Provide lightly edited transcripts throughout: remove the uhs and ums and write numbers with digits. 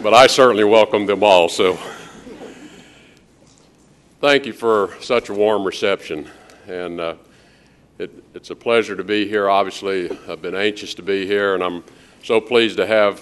But I certainly welcome them all, so thank you for such a warm reception. And it's a pleasure to be here. Obviously, I've been anxious to be here, and I'm so pleased to have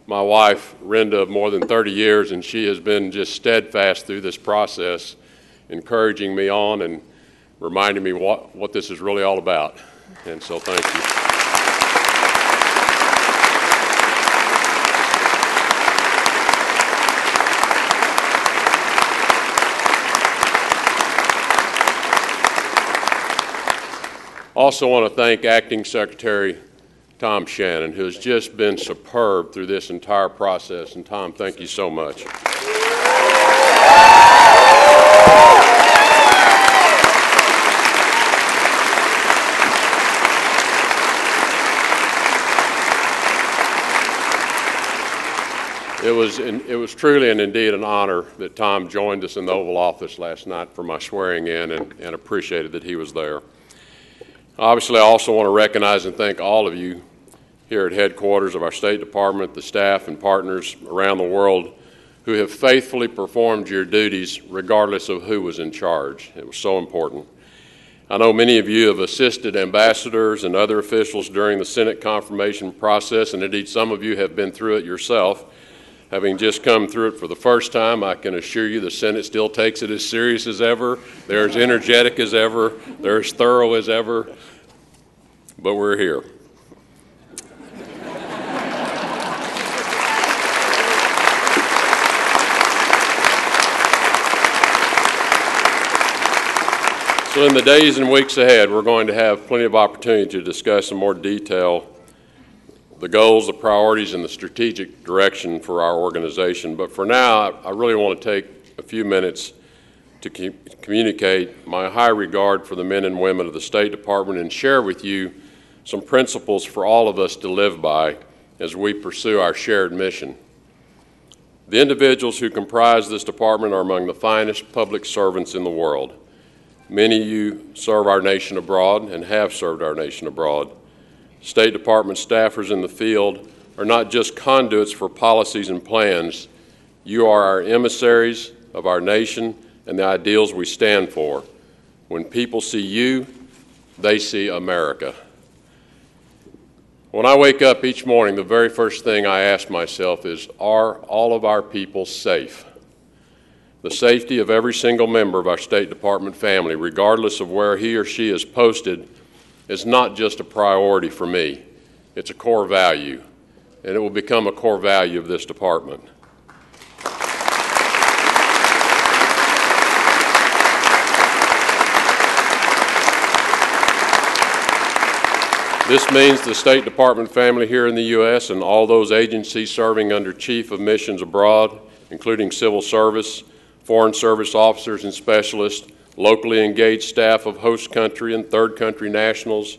my wife, Renda, of more than 30 years, and she has been just steadfast through this process, encouraging me on and reminding me what this is really all about. And so thank you. Also want to thank Acting Secretary Tom Shannon, who has just been superb through this entire process. And Tom, thank you so much. It was truly and indeed an honor that Tom joined us in the Oval Office last night for my swearing in, and appreciated that he was there. Obviously, I also want to recognize and thank all of you here at headquarters of our State Department, the staff and partners around the world who have faithfully performed your duties regardless of who was in charge. It was so important. I know many of you have assisted ambassadors and other officials during the Senate confirmation process, and indeed some of you have been through it yourself. Having just come through it for the first time, I can assure you the Senate still takes it as serious as ever. They're as energetic as ever. They're as thorough as ever. But we're here. So in the days and weeks ahead, we're going to have plenty of opportunity to discuss in more detail the goals, the priorities, and the strategic direction for our organization. But for now, I really want to take a few minutes to communicate my high regard for the men and women of the State Department and share with you some principles for all of us to live by as we pursue our shared mission. The individuals who comprise this department are among the finest public servants in the world. Many of you serve our nation abroad and have served our nation abroad. State Department staffers in the field are not just conduits for policies and plans. You are our emissaries of our nation and the ideals we stand for. When people see you, they see America. When I wake up each morning, the very first thing I ask myself is, are all of our people safe? The safety of every single member of our State Department family, regardless of where he or she is posted, is not just a priority for me. It's a core value, and it will become a core value of this department. This means the State Department family here in the U.S. and all those agencies serving under Chief of Missions abroad, including civil service, foreign service officers and specialists, locally engaged staff of host country and third country nationals,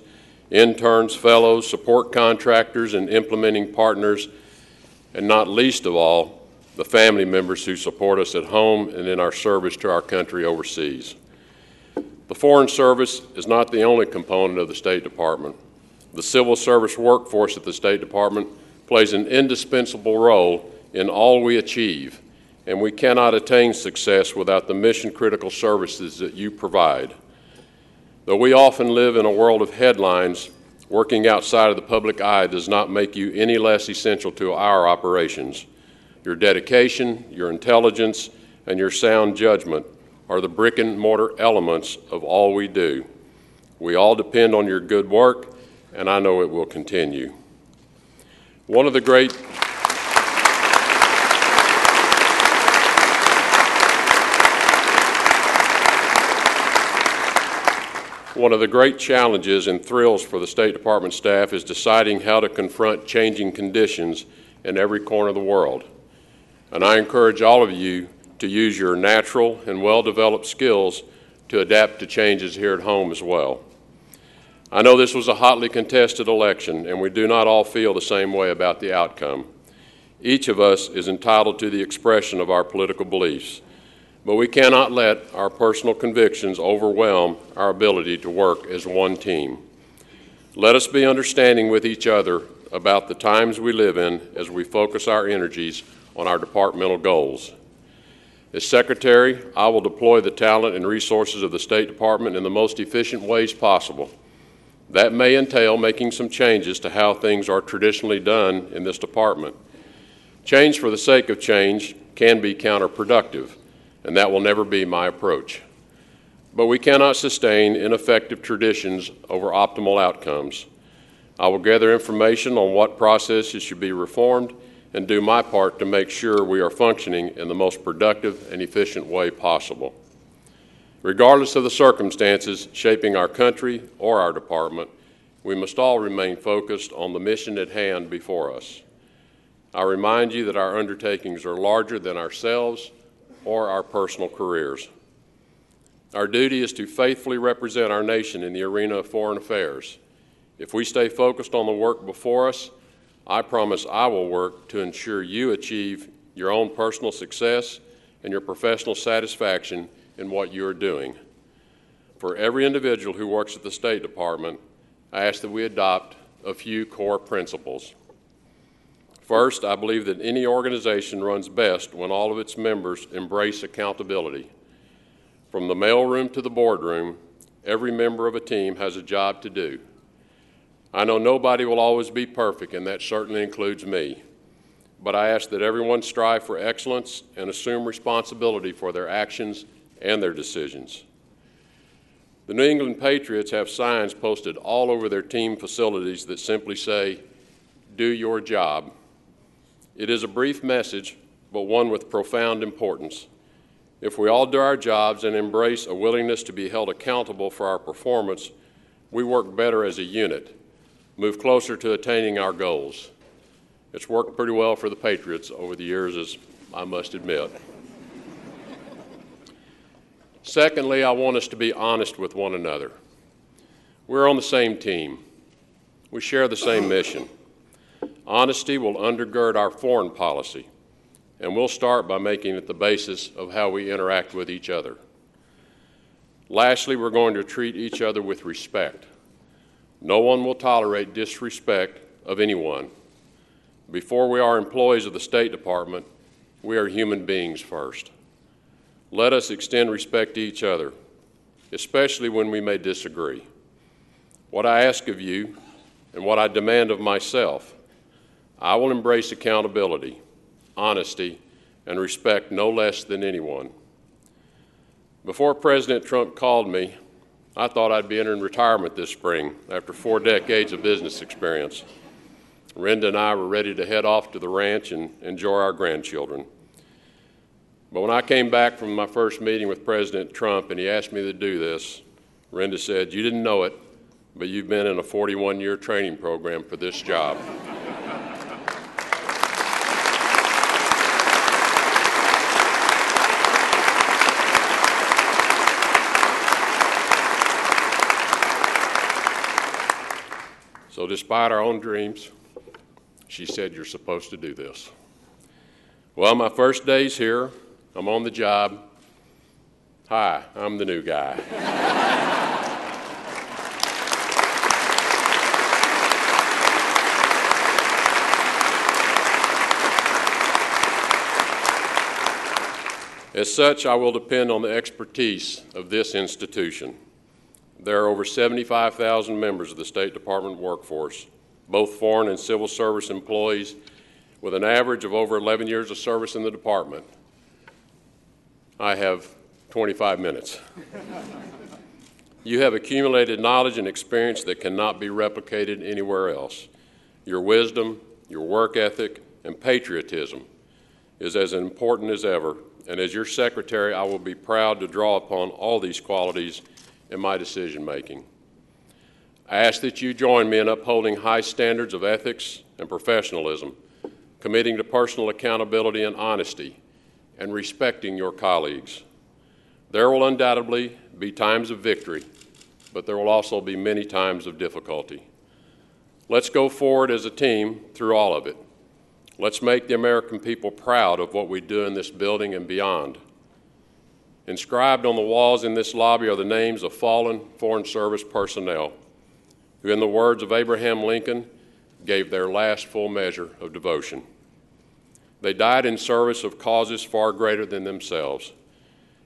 interns, fellows, support contractors, and implementing partners, and not least of all, the family members who support us at home and in our service to our country overseas. The Foreign Service is not the only component of the State Department. The civil service workforce at the State Department plays an indispensable role in all we achieve, and we cannot attain success without the mission-critical services that you provide. Though we often live in a world of headlines, working outside of the public eye does not make you any less essential to our operations. Your dedication, your intelligence, and your sound judgment are the brick-and-mortar elements of all we do. We all depend on your good work, and I know it will continue. One of the great challenges and thrills for the State Department staff is deciding how to confront changing conditions in every corner of the world. And I encourage all of you to use your natural and well-developed skills to adapt to changes here at home as well. I know this was a hotly contested election, and we do not all feel the same way about the outcome. Each of us is entitled to the expression of our political beliefs, but we cannot let our personal convictions overwhelm our ability to work as one team. Let us be understanding with each other about the times we live in as we focus our energies on our departmental goals. As Secretary, I will deploy the talent and resources of the State Department in the most efficient ways possible. That may entail making some changes to how things are traditionally done in this department. Change for the sake of change can be counterproductive, and that will never be my approach. But we cannot sustain ineffective traditions over optimal outcomes. I will gather information on what processes should be reformed and do my part to make sure we are functioning in the most productive and efficient way possible. Regardless of the circumstances shaping our country or our department, we must all remain focused on the mission at hand before us. I remind you that our undertakings are larger than ourselves or our personal careers. Our duty is to faithfully represent our nation in the arena of foreign affairs. If we stay focused on the work before us, I promise I will work to ensure you achieve your own personal success and your professional satisfaction in what you are doing. For every individual who works at the State Department, I ask that we adopt a few core principles. First, I believe that any organization runs best when all of its members embrace accountability. From the mailroom to the boardroom, every member of a team has a job to do. I know nobody will always be perfect, and that certainly includes me. But I ask that everyone strive for excellence and assume responsibility for their actions and their decisions. The New England Patriots have signs posted all over their team facilities that simply say, "Do your job." It is a brief message, but one with profound importance. If we all do our jobs and embrace a willingness to be held accountable for our performance, we work better as a unit, move closer to attaining our goals. It's worked pretty well for the Patriots over the years, as I must admit. Secondly, I want us to be honest with one another. We're on the same team. We share the same mission. Honesty will undergird our foreign policy, and we'll start by making it the basis of how we interact with each other. Lastly, we're going to treat each other with respect. No one will tolerate disrespect of anyone. Before we are employees of the State Department, we are human beings first. Let us extend respect to each other, especially when we may disagree. What I ask of you and what I demand of myself, I will embrace accountability, honesty, and respect no less than anyone. Before President Trump called me, I thought I'd be entering retirement this spring after 4 decades of business experience. Renda and I were ready to head off to the ranch and enjoy our grandchildren. But when I came back from my first meeting with President Trump and he asked me to do this, Renda said, "You didn't know it, but you've been in a 41-year training program for this job." So despite our own dreams, she said, "You're supposed to do this." Well, my first day's here. I'm on the job. Hi, I'm the new guy. As such, I will depend on the expertise of this institution. There are over 75,000 members of the State Department workforce, both foreign and civil service employees, with an average of over 11 years of service in the department. I have 25 minutes. You have accumulated knowledge and experience that cannot be replicated anywhere else. Your wisdom, your work ethic, and patriotism is as important as ever, and as your secretary, I will be proud to draw upon all these qualities in my decision-making. I ask that you join me in upholding high standards of ethics and professionalism, committing to personal accountability and honesty, and respecting your colleagues. There will undoubtedly be times of victory, but there will also be many times of difficulty. Let's go forward as a team through all of it. Let's make the American people proud of what we do in this building and beyond. Inscribed on the walls in this lobby are the names of fallen Foreign Service personnel who, in the words of Abraham Lincoln, gave their last full measure of devotion. They died in service of causes far greater than themselves.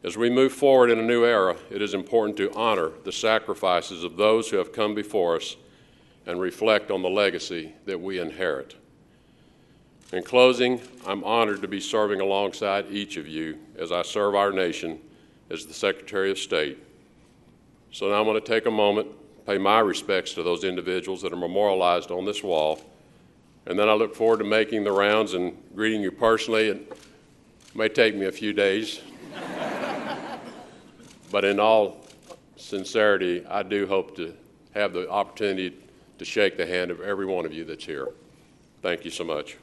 As we move forward in a new era, it is important to honor the sacrifices of those who have come before us and reflect on the legacy that we inherit. In closing, I'm honored to be serving alongside each of you as I serve our nation as the Secretary of State. So now I'm going to take a moment, pay my respects to those individuals that are memorialized on this wall, and then I look forward to making the rounds and greeting you personally. It may take me a few days, but in all sincerity, I do hope to have the opportunity to shake the hand of every one of you that's here. Thank you so much.